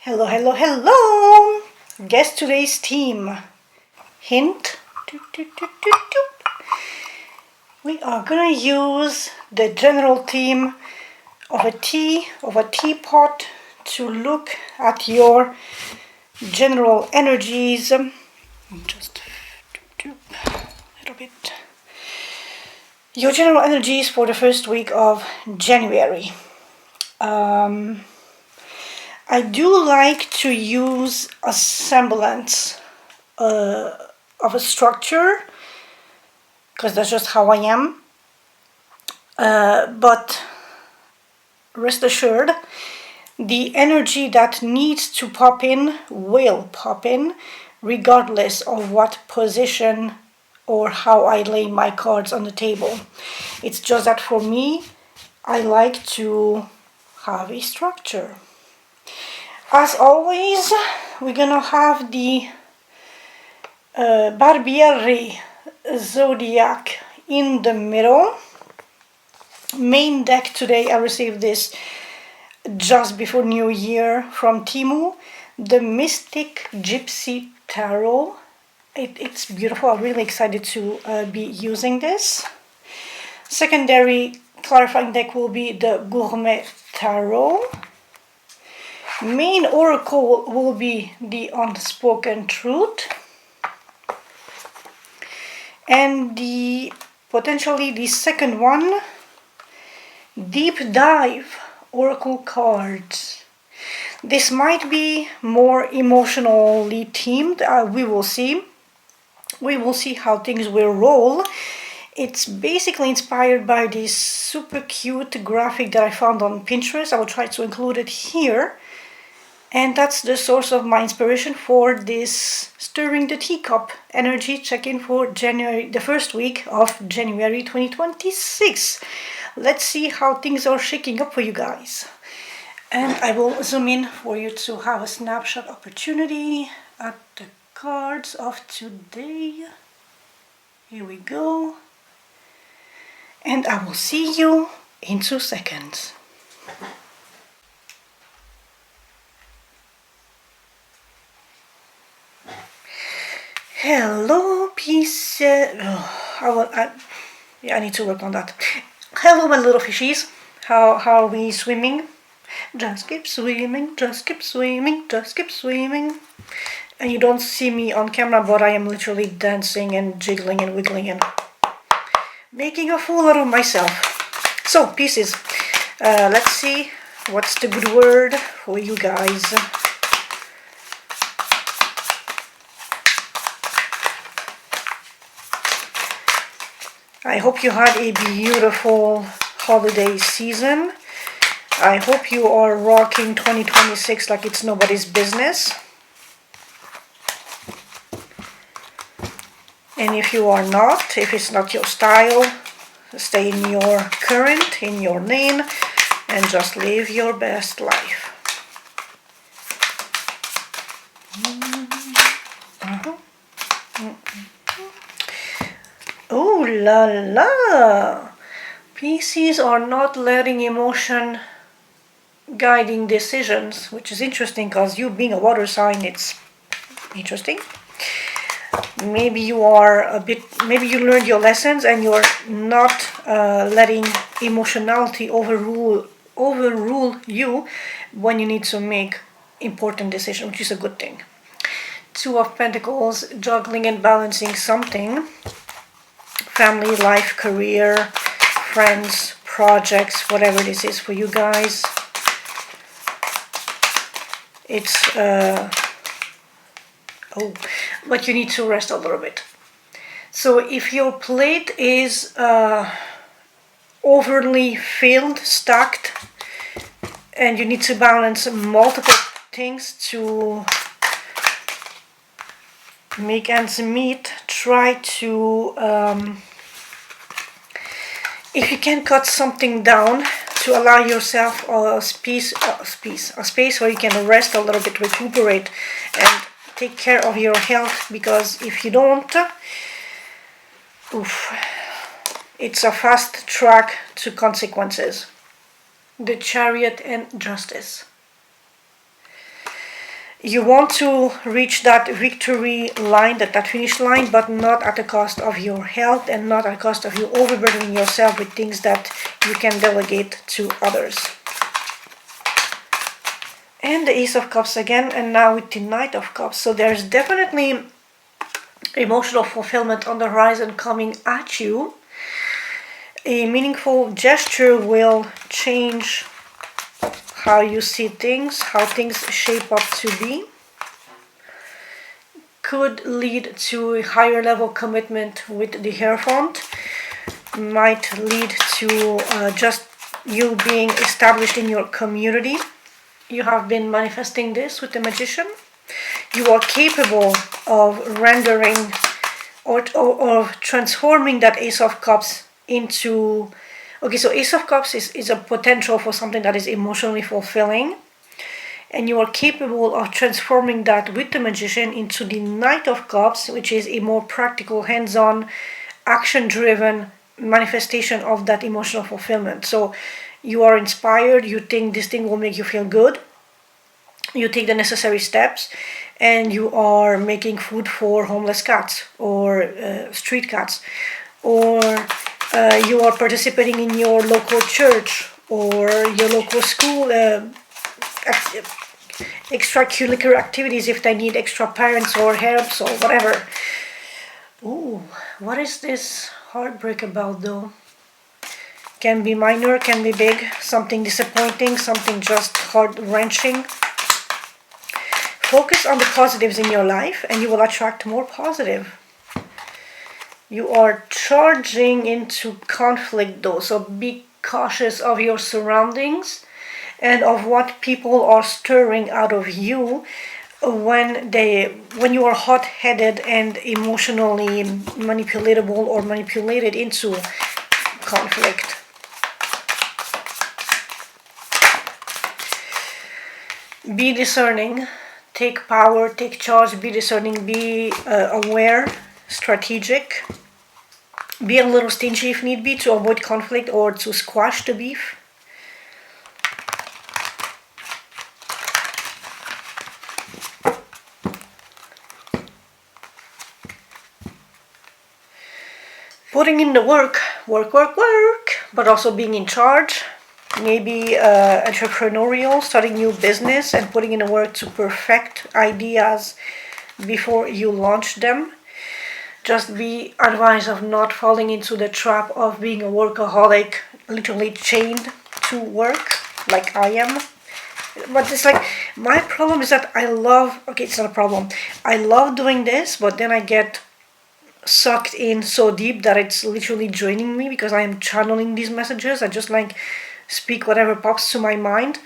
Hello, hello, hello! Guess today's theme. Hint. We are gonna use the general theme of a teapot to look at your general energies. Just a little bit. Your general energies for the first week of January. I do like to use a semblance of a structure because that's just how I am. But rest assured, the energy that needs to pop in will pop in regardless of what position or how I lay my cards on the table. It's just that for me, I like to have a structure. As always, we're gonna have the Barbiery Zodiac in the middle. Main deck today, I received this just before New Year from Temu. The Mystic Gypsy Tarot. It's beautiful. I'm really excited to be using this. Secondary clarifying deck will be the Gourmet Tarot. Main oracle will be the Unspoken Truth. And potentially the second one, Deep Dive Oracle cards. This might be more emotionally themed. We will see. We will see how things will roll. It's basically inspired by this super cute graphic that I found on Pinterest. I will try to include it here. And that's the source of my inspiration for this Stirring the Teacup energy check-in for January, the first week of January 2026. Let's see how things are shaking up for you guys. And I will zoom in for you to have a snapshot opportunity at the cards of today. Here we go. And I will see you in 2 seconds. Hello, PISCES. I need to work on that. Hello, my little fishies. How are we swimming? Just keep swimming, just keep swimming, just keep swimming. And you don't see me on camera, but I am literally dancing and jiggling and wiggling and making a fool out of myself. So, PISCES, let's see what's the good word for you guys. I hope you had a beautiful holiday season. I hope you are rocking 2026 like it's nobody's business. And if you are not, if it's not your style, stay in your current, in your lane, and just live your best life. Oh la la! PISCES are not letting emotion guiding decisions, which is interesting because you being a water sign, it's interesting. Maybe you are maybe you learned your lessons and you're not letting emotionality overrule you when you need to make important decisions, which is a good thing. Two of Pentacles, juggling and balancing something. Family, life, career, friends, projects, whatever this is for you guys. It's but you need to rest a little bit. So if your plate is overly filled, stacked, and you need to balance multiple things to make ends meet, try to, if you can cut something down to allow yourself a space where you can rest a little bit, recuperate, and take care of your health, because if you don't, it's a fast track to consequences. The Chariot and Justice. You want to reach that victory line, that finish line, but not at the cost of your health and not at the cost of you overburdening yourself with things that you can delegate to others. And the Ace of Cups again, and now with the Knight of Cups. So there's definitely emotional fulfillment on the horizon coming at you. A meaningful gesture will change how you see things, how things shape up to be. Could lead to a higher level commitment with the Hierophant. Might lead to just you being established in your community. You have been manifesting this with the Magician. You are capable of rendering or transforming that Ace of Cups into... Okay, so Ace of Cups is a potential for something that is emotionally fulfilling. And you are capable of transforming that with the Magician into the Knight of Cups, which is a more practical, hands-on, action-driven manifestation of that emotional fulfillment. So you are inspired, you think this thing will make you feel good, you take the necessary steps, and you are making food for homeless cats or street cats, or you are participating in your local church or your local school extracurricular activities if they need extra parents or helps or whatever. Ooh, what is this heartbreak about though? Can be minor, can be big, something disappointing, something just heart-wrenching. Focus on the positives in your life and you will attract more positive. You are charging into conflict though, so be cautious of your surroundings and of what people are stirring out of you when you are hot-headed and emotionally manipulatable or manipulated into conflict. Be discerning, take power, take charge, be discerning, be aware, strategic. Be a little stingy if need be to avoid conflict or to squash the beef. Putting in the work, but also being in charge. Maybe entrepreneurial, starting new business and putting in the work to perfect ideas before you launch them. Just be advised of not falling into the trap of being a workaholic, literally chained to work, like I am. But it's like, my problem is that it's not a problem. I love doing this, but then I get sucked in so deep that it's literally draining me because I am channeling these messages. I just speak whatever pops to my mind,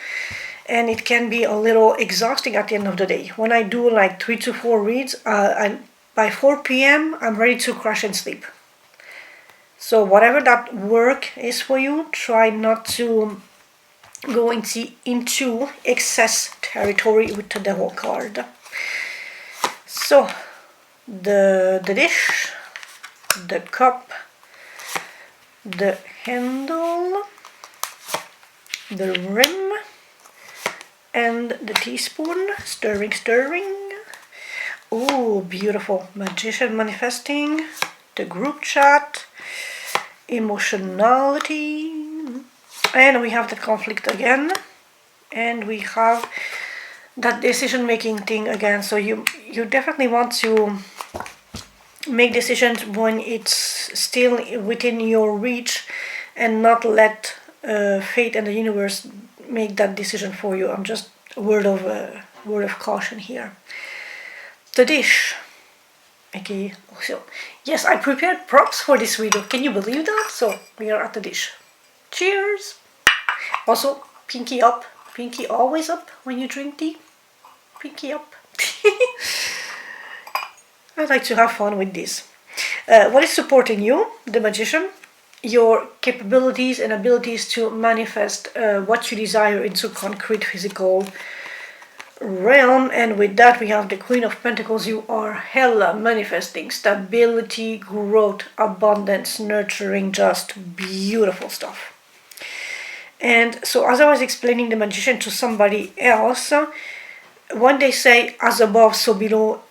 and it can be a little exhausting at the end of the day. When I do 3 to 4 reads, by 4 p.m. I'm ready to crash and sleep. So whatever that work is for you, try not to go into excess territory with the Devil card. So the dish, the cup, the handle, the rim, and the teaspoon, stirring. Oh, beautiful. Magician manifesting, the group chat, emotionality, and we have the conflict again, and we have that decision-making thing again. So you definitely want to make decisions when it's still within your reach and not let fate and the universe make that decision for you. I'm just a word of caution here. The dish. Okay, so yes, I prepared props for this video. Can you believe that? So we are at the dish. Cheers! Also, pinky up. Pinky always up when you drink tea. Pinky up. I like to have fun with this. What is supporting you? The Magician. Your capabilities and abilities to manifest what you desire into concrete physical realm. And with that we have the Queen of Pentacles. You are hella manifesting stability, growth, abundance, nurturing, just beautiful stuff. And so as I was explaining the Magician to somebody else, when they say as above, so below,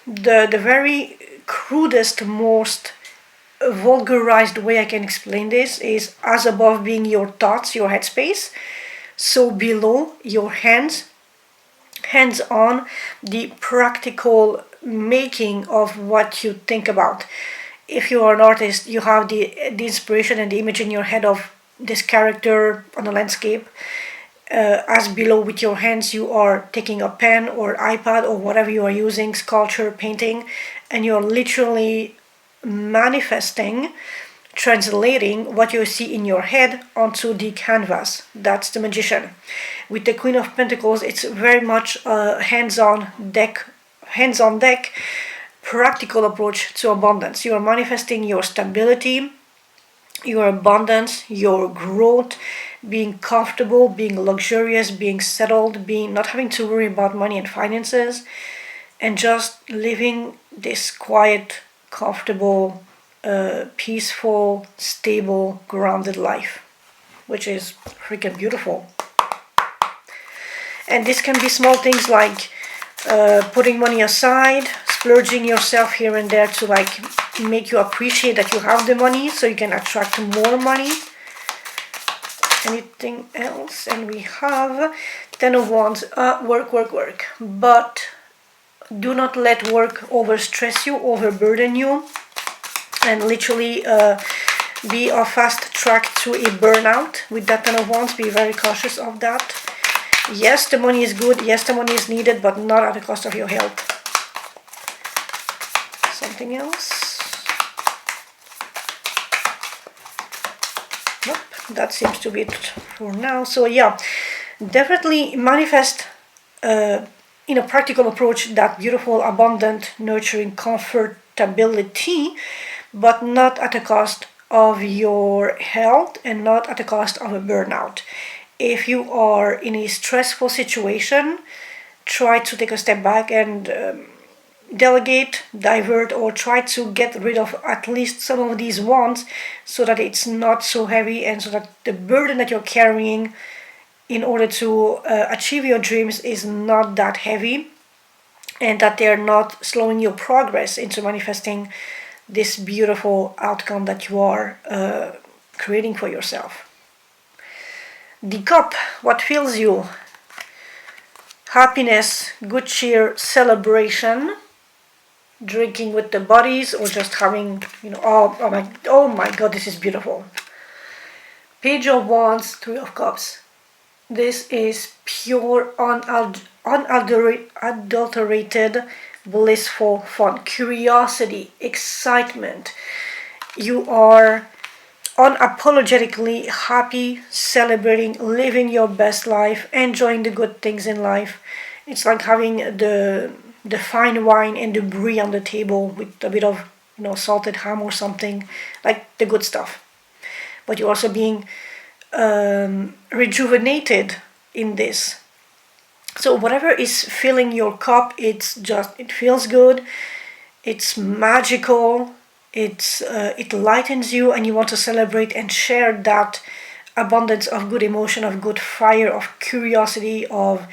the very crudest, most vulgarized way I can explain this is as above being your thoughts, your headspace, so below your hands on the practical making of what you think about. If you are an artist, you have the inspiration and the image in your head of this character on a landscape. As below with your hands, you are taking a pen or iPad or whatever you are using, sculpture, painting, and you're literally manifesting, translating what you see in your head onto the canvas. That's the magician. With the Queen of Pentacles, it's very much a hands-on deck, practical approach to abundance. You are manifesting your stability, your abundance, your growth, being comfortable, being luxurious, being settled, being not having to worry about money and finances, and just living this quiet, comfortable, peaceful, stable, grounded life, which is freaking beautiful. And this can be small things like putting money aside, splurging yourself here and there to like make you appreciate that you have the money so you can attract more money. Anything else? And we have 10 of Wands. Work. But do not let work overstress you, overburden you, and literally be a fast track to a burnout. With that 10 of Wands, be very cautious of that. Yes, the money is good. Yes, the money is needed, but not at the cost of your health. Something else? Nope, that seems to be it for now. So yeah, definitely manifest in a practical approach that beautiful, abundant, nurturing comfortability, but not at the cost of your health and not at the cost of a burnout. If you are in a stressful situation, try to take a step back and delegate, divert, or try to get rid of at least some of these wands so that it's not so heavy and so that the burden that you're carrying in order to achieve your dreams is not that heavy, and that they're not slowing your progress into manifesting this beautiful outcome that you are creating for yourself. The cup, what fills you? Happiness, good cheer, celebration, drinking with the buddies, or just having, oh my god, this is beautiful. Page of Wands, Three of Cups. This is pure, unadulterated, blissful fun, curiosity, excitement. You are unapologetically happy, celebrating, living your best life, enjoying the good things in life. It's like having the fine wine and the brie on the table with a bit of salted ham or something, like the good stuff. But you're also being rejuvenated in this. So whatever is filling your cup, it feels good, it's magical, it lightens you, and you want to celebrate and share that abundance of good emotion, of good fire, of curiosity, of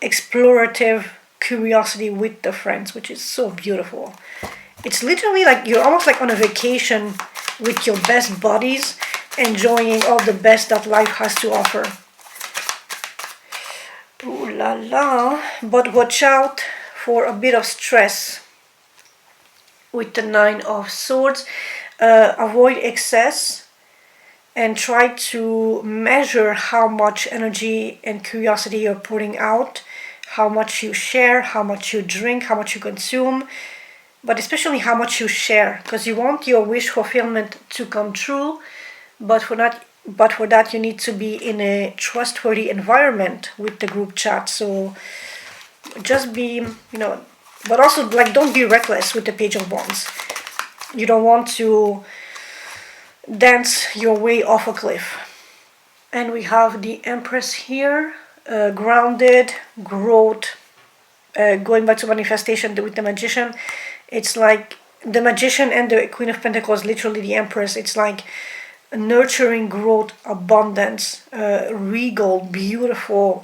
explorative curiosity with the friends, which is so beautiful. It's literally like you're almost like on a vacation with your best buddies, enjoying all the best that life has to offer. Ooh la la. But watch out for a bit of stress with the Nine of Swords. Avoid excess and try to measure how much energy and curiosity you're putting out, how much you share, how much you drink, how much you consume, but especially how much you share, because you want your wish fulfillment to come true, but for that you need to be in a trustworthy environment with the group chat. So just be, but also like don't be reckless with the Page of Wands. You don't want to dance your way off a cliff. And we have the Empress here, grounded, growth, going back to manifestation with the Magician. It's like the Magician and the Queen of Pentacles, literally the Empress. It's like nurturing, growth, abundance, regal, beautiful,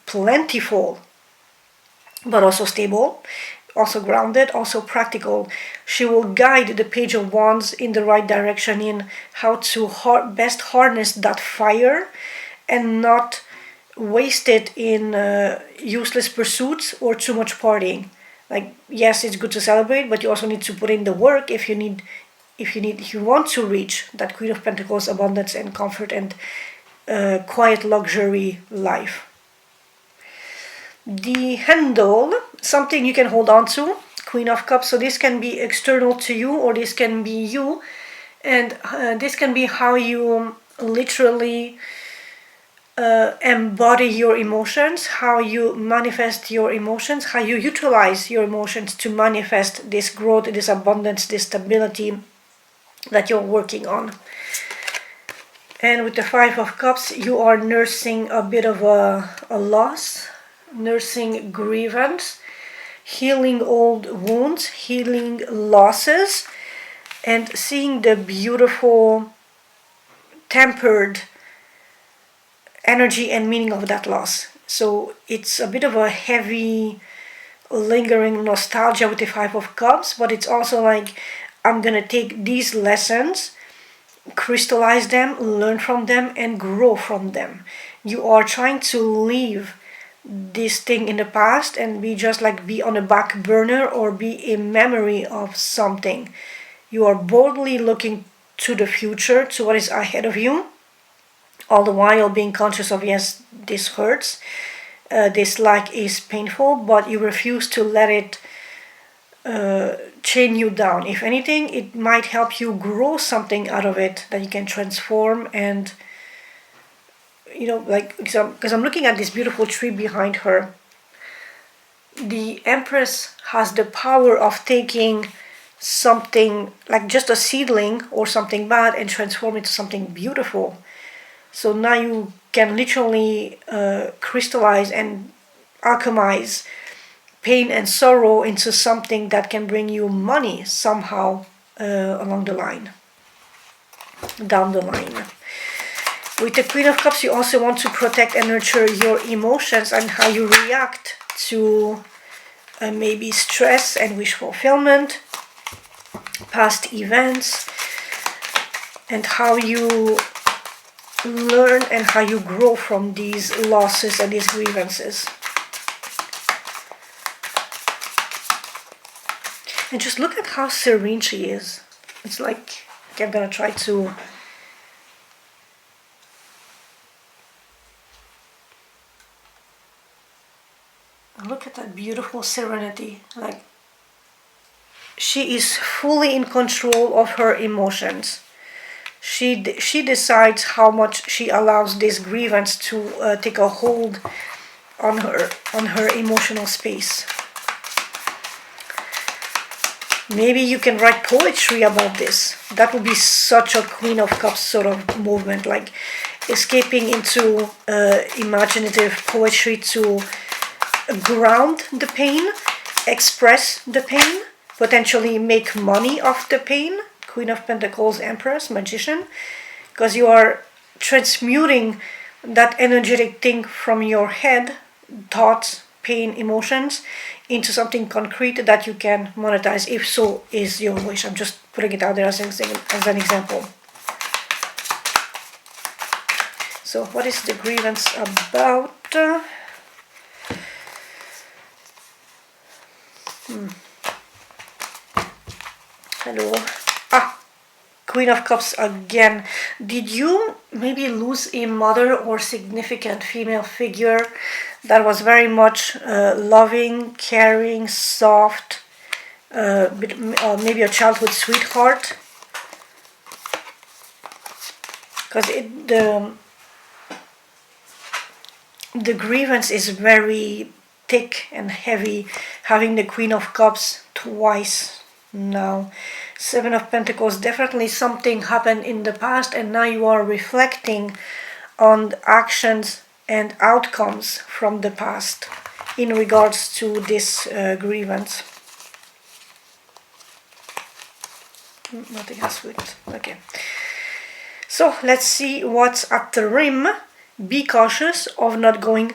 plentiful, but also stable, also grounded, also practical. She will guide the Page of Wands in the right direction in how to best harness that fire and not waste it in useless pursuits or too much partying. Like, yes, it's good to celebrate, but you also need to put in the work if you want to reach that Queen of Pentacles abundance and comfort and quiet luxury life. The handle, something you can hold on to, Queen of Cups. So this can be external to you, or this can be you, and this can be how you literally embody your emotions, how you manifest your emotions, how you utilize your emotions to manifest this growth, this abundance, this stability that you're working on. And with the Five of Cups, you are nursing a bit of a loss, nursing grievance, healing old wounds, healing losses, and seeing the beautiful, tempered energy and meaning of that loss. So it's a bit of a heavy, lingering nostalgia with the Five of Cups, but it's also like, I'm gonna take these lessons, crystallize them, learn from them, and grow from them. You are trying to leave this thing in the past and be on a back burner or be a memory of something. You are boldly looking to the future, to what is ahead of you, all the while being conscious of, yes, this hurts, this lack is painful, but you refuse to let it chain you down. If anything, it might help you grow something out of it that you can transform. And like, because I'm looking at this beautiful tree behind her. The Empress has the power of taking something like just a seedling or something bad and transform it to something beautiful. So now you can literally crystallize and alchemize pain and sorrow into something that can bring you money somehow along the line, down the line. With the Queen of Cups, you also want to protect and nurture your emotions and how you react to maybe stress and wish fulfillment, past events, and how you learn and how you grow from these losses and these grievances. And just look at how serene she is. It's like, I'm gonna try to look at that beautiful serenity. Like, she is fully in control of her emotions. She decides how much she allows this grievance to take a hold on her emotional space. Maybe you can write poetry about this. That would be such a Queen of Cups sort of movement, like escaping into imaginative poetry to ground the pain, express the pain, potentially make money off the pain. Queen of Pentacles, Empress, Magician, because you are transmuting that energetic thing from your head, thoughts, pain, emotions, into something concrete that you can monetize, if so is your wish. I'm just putting it out there as an example. So what is the grievance about? Hello. Queen of Cups again. Did you maybe lose a mother or significant female figure that was very much loving, caring, soft, maybe a childhood sweetheart? Because the grievance is very thick and heavy, having the Queen of Cups twice now. Seven of Pentacles, definitely something happened in the past and now you are reflecting on the actions and outcomes from the past in regards to this grievance. Nothing else with. Okay. So let's see what's at the rim. Be cautious of not going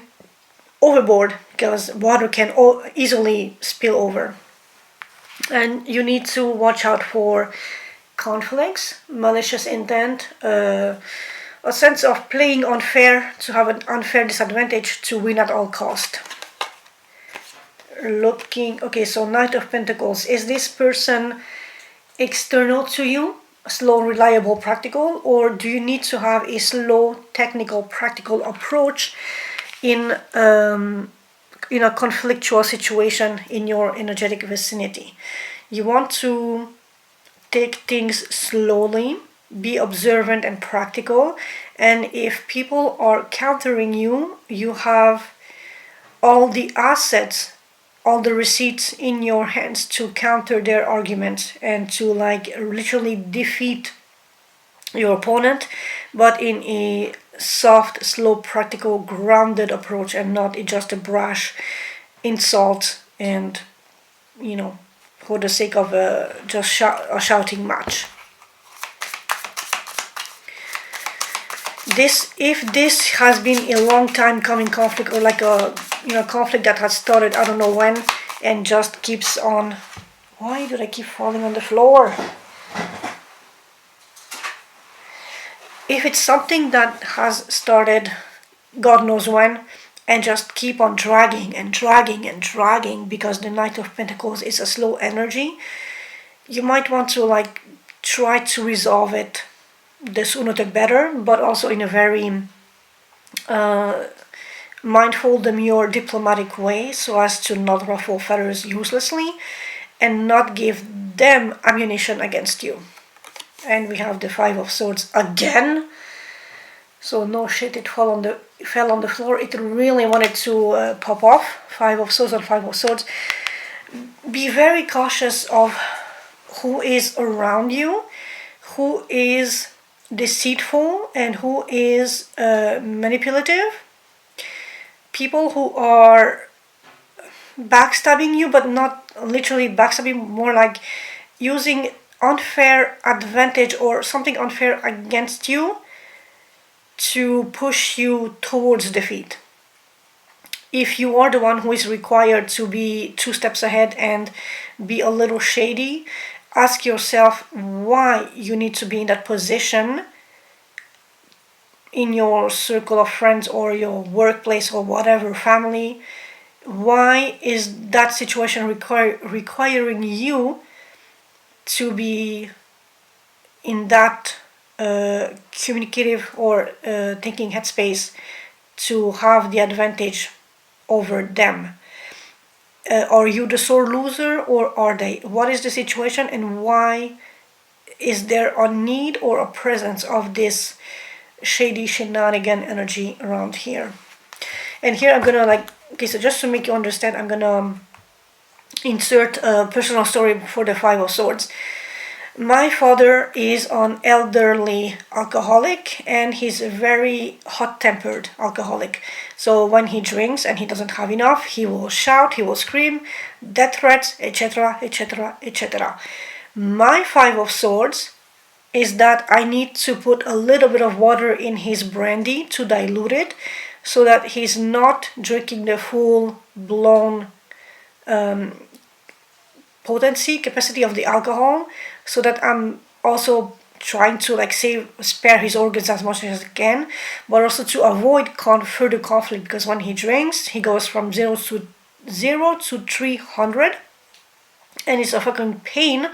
overboard, because water can easily spill over. And you need to watch out for conflicts, malicious intent, a sense of playing unfair, to have an unfair disadvantage to win at all cost. Looking, okay, so Knight of Pentacles. Is this person external to you, slow, reliable, practical, or do you need to have a slow, technical, practical approach in a conflictual situation in your energetic vicinity? You want to take things slowly, be observant and practical, and if people are countering you, you have all the assets, all the receipts in your hands to counter their arguments and to like literally defeat your opponent, but in a soft, slow, practical, grounded approach, and not just a brash insult and, you know, for the sake of a shouting match. If this has been a long time coming conflict, or like a conflict that has started I don't know when and just keeps on. Why do I keep falling on the floor? If it's something that has started God knows when and just keep on dragging and dragging and dragging, because the Knight of Pentacles is a slow energy, you might want to like try to resolve it the sooner the better, but also in a very mindful, demure, diplomatic way, so as to not ruffle feathers uselessly and not give them ammunition against you. And we have the Five of Swords again. So no shit, it fell on the floor. It really wanted to pop off. Five of Swords and Five of Swords. Be very cautious of who is around you, who is deceitful and who is manipulative. People who are backstabbing you, but not literally backstabbing, more like using unfair advantage or something unfair against you to push you towards defeat. If you are the one who is required to be 2 steps ahead and be a little shady, ask yourself why you need to be in that position in your circle of friends or your workplace or whatever, family. Why is that situation requiring you to be in that communicative or thinking headspace to have the advantage over them? Are you the sore loser, or are they? What is the situation, and why is there a need or a presence of this shady shenanigan energy around here? And here I'm gonna okay, so just to make you understand, I'm gonna insert a personal story for the Five of Swords. My father is an elderly alcoholic, and he's a very hot-tempered alcoholic. So when he drinks and he doesn't have enough, he will shout, he will scream, death threats, etc., etc., etc. My Five of Swords is that I need to put a little bit of water in his brandy to dilute it, so that he's not drinking the full-blown potency, capacity of the alcohol, so that I'm also trying to spare his organs as much as I can, but also to avoid further conflict, because when he drinks, he goes from 0 to 300, and it's a fucking pain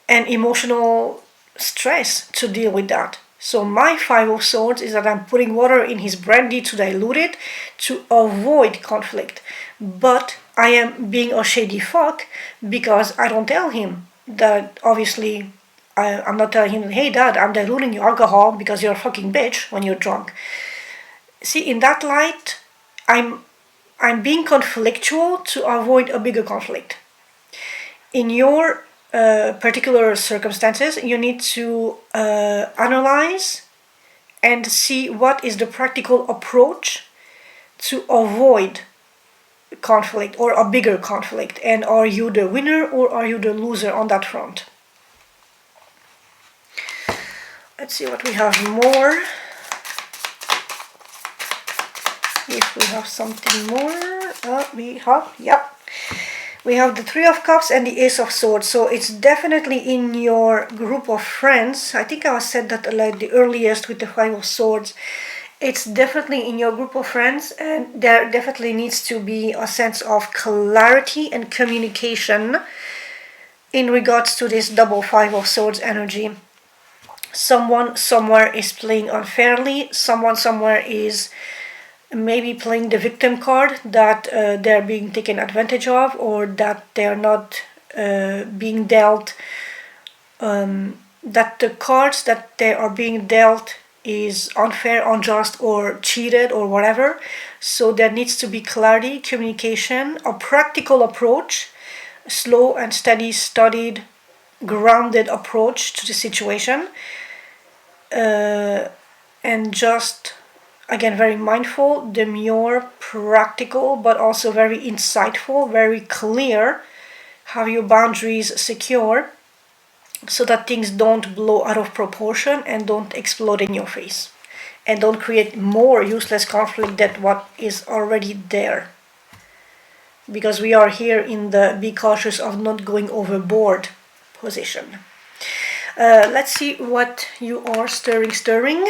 and emotional stress to deal with that. So my Five of Swords is that I'm putting water in his brandy to dilute it, to avoid conflict. But I am being a shady fuck, because I don't tell him that. Obviously, I'm not telling him, hey dad, I'm diluting your alcohol because you're a fucking bitch when you're drunk. See, in that light, I'm being conflictual to avoid a bigger conflict. In your particular circumstances, you need to analyze and see what is the practical approach to avoid conflict or a bigger conflict, and are you the winner or are you the loser on that front. Let's see what we have more. If we have something more. We have the Three of Cups and the Ace of Swords. So it's definitely in your group of friends. I think I said that like the earliest with the Five of Swords. It's definitely in your group of friends, and there definitely needs to be a sense of clarity and communication in regards to this double Five of Swords energy. Someone somewhere is playing unfairly. Someone somewhere is maybe playing the victim card, that they're being taken advantage of, or that they're not being dealt, that the cards that they are being dealt is unfair, unjust, or cheated, or whatever. So there needs to be clarity, communication, a practical approach, slow and steady, studied, grounded approach to the situation, and just again very mindful, demure, practical, but also very insightful, very clear. Have your boundaries secure so that things don't blow out of proportion and don't explode in your face, and don't create more useless conflict than what is already there. Because we are here in the be cautious of not going overboard position. Let's see what you are stirring.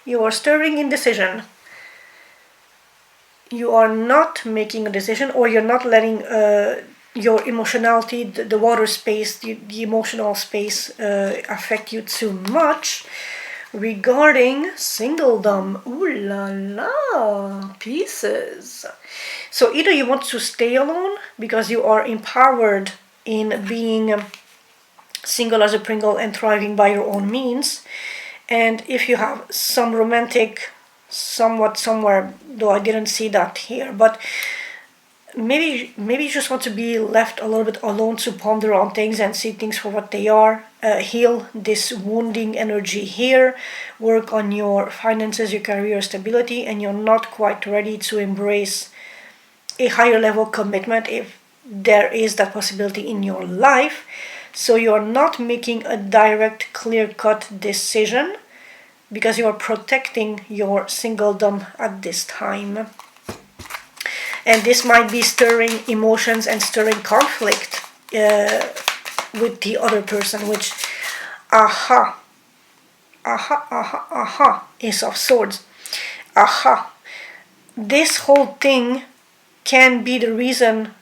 You are stirring indecision. You are not making a decision, or you're not letting your emotionality, the water space, the emotional space affect you too much. Regarding singledom, ooh la la, pieces. So either you want to stay alone because you are empowered in being single as a Pringle and thriving by your own means. And if you have some romantic, somewhat somewhere, though I didn't see that here, but maybe you just want to be left a little bit alone to ponder on things and see things for what they are. Heal this wounding energy here, work on your finances, your career stability, and you're not quite ready to embrace a higher level commitment if there is that possibility in your life. So you're not making a direct, clear-cut decision because you are protecting your singledom at this time. And this might be stirring emotions and stirring conflict with the other person, which Ace of Swords. This whole thing can be the reason,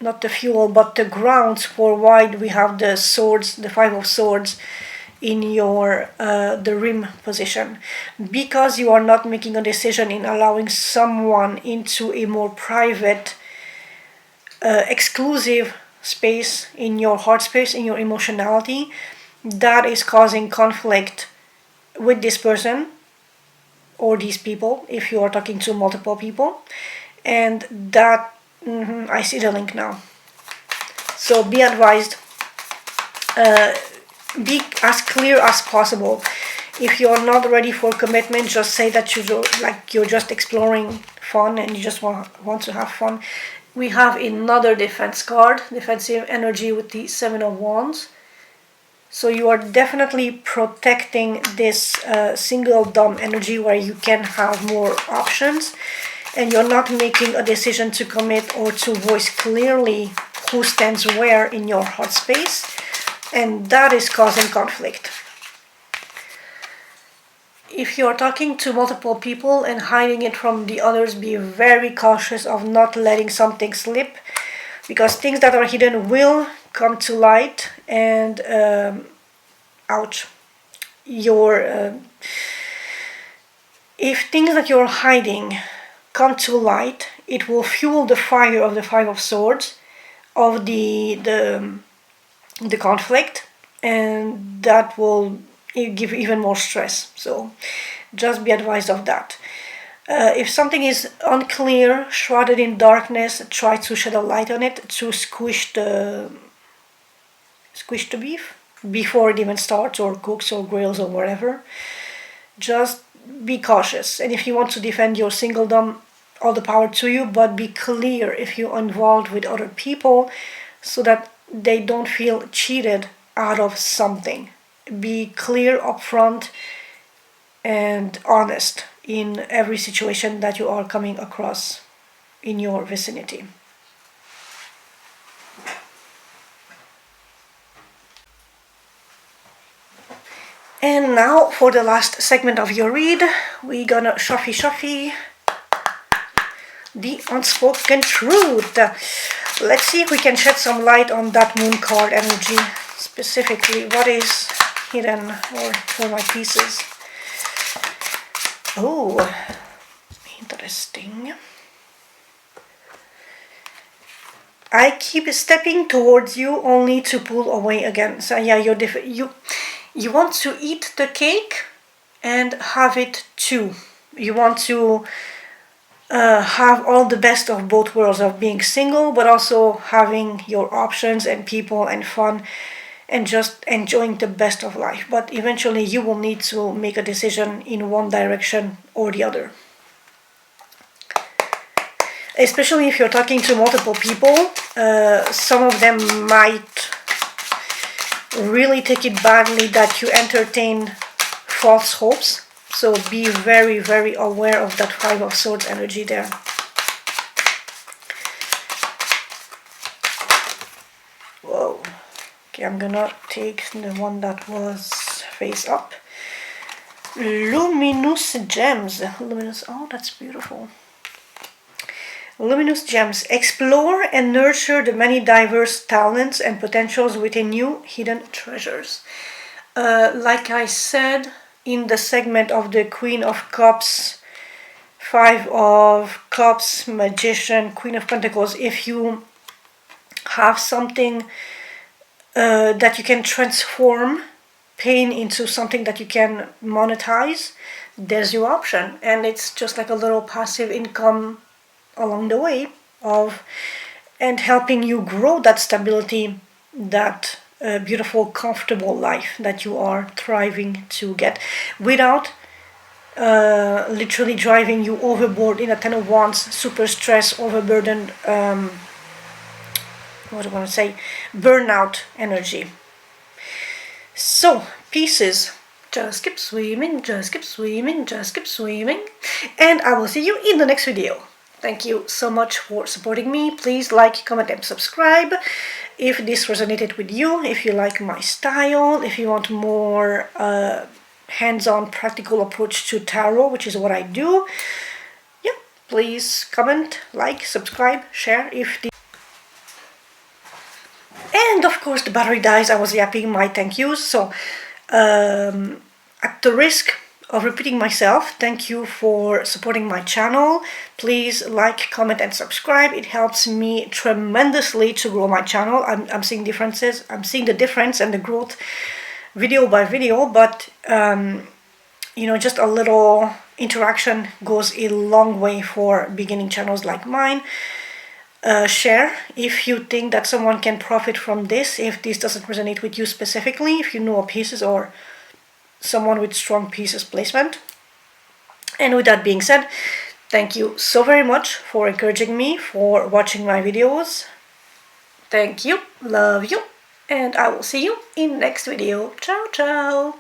not the fuel, but the grounds for why we have the swords, the Five of Swords, in your the rim position, because you are not making a decision in allowing someone into a more private, exclusive space in your heart space, in your emotionality. That is causing conflict with this person or these people if you are talking to multiple people. And that I see the link now. So be advised, be as clear as possible. If you're not ready for commitment, just say that you're just exploring fun and you just want to have fun. We have another defense card, defensive energy, with the Seven of Wands. So you are definitely protecting this singledom energy where you can have more options, and you're not making a decision to commit or to voice clearly who stands where in your heart space, and that is causing conflict. If you're talking to multiple people and hiding it from the others, be very cautious of not letting something slip, because things that are hidden will come to light, and if things that you're hiding come to light, it will fuel the fire of the Five of Swords, of the conflict, and that will give even more stress. So just be advised of that. If something is unclear, shrouded in darkness, try to shed a light on it to squish the beef before it even starts or cooks or grills or whatever. Just be cautious. And if you want to defend your singledom, all the power to you, but be clear if you're involved with other people so that they don't feel cheated out of something. Be clear, upfront, and honest in every situation that you are coming across in your vicinity. And now for the last segment of your read, we're gonna shuffle the unspoken truth. Let's see if we can shed some light on that moon card energy. Specifically, what is hidden for my pieces? Oh, interesting. I keep stepping towards you only to pull away again. So yeah, you want to eat the cake and have it too. You want to have all the best of both worlds, of being single but also having your options and people and fun and just enjoying the best of life. But eventually you will need to make a decision in one direction or the other. Especially if you're talking to multiple people, some of them might really take it badly that you entertain false hopes. So be very, very aware of that Five of Swords energy there. Whoa. Okay, I'm gonna take the one that was face up. Luminous gems. Luminous, oh, that's beautiful. Luminous gems. Explore and nurture the many diverse talents and potentials within you, hidden treasures. Like I said in the segment of the Queen of Cups, Five of Cups, Magician, Queen of Pentacles, if you have something that you can transform pain into something that you can monetize, there's your option. And it's just like a little passive income along the way and helping you grow that stability, that beautiful, comfortable life that you are thriving to get, without literally driving you overboard in a Ten of Wands, super stress, overburdened, what do I want to say, burnout energy. So, pieces, just keep swimming, just keep swimming, just keep swimming, and I will see you in the next video. Thank you so much for supporting me. Please like, comment and subscribe if this resonated with you, if you like my style, if you want more hands-on practical approach to tarot, which is what I do. Yeah, please comment, like, subscribe, share if the... And of course the battery dies. I was yapping my thank yous. So at the risk of repeating myself, thank you for supporting my channel. Please like, comment and subscribe. It helps me tremendously to grow my channel. I'm seeing differences. I'm seeing the difference and the growth video by video, but you know, just a little interaction goes a long way for beginning channels like mine. Share if you think that someone can profit from this, if this doesn't resonate with you specifically, if you know pieces or someone with strong pieces placement. And with that being said, thank you so very much for encouraging me, for watching my videos. Thank you, love you, and I will see you in next video. Ciao, ciao.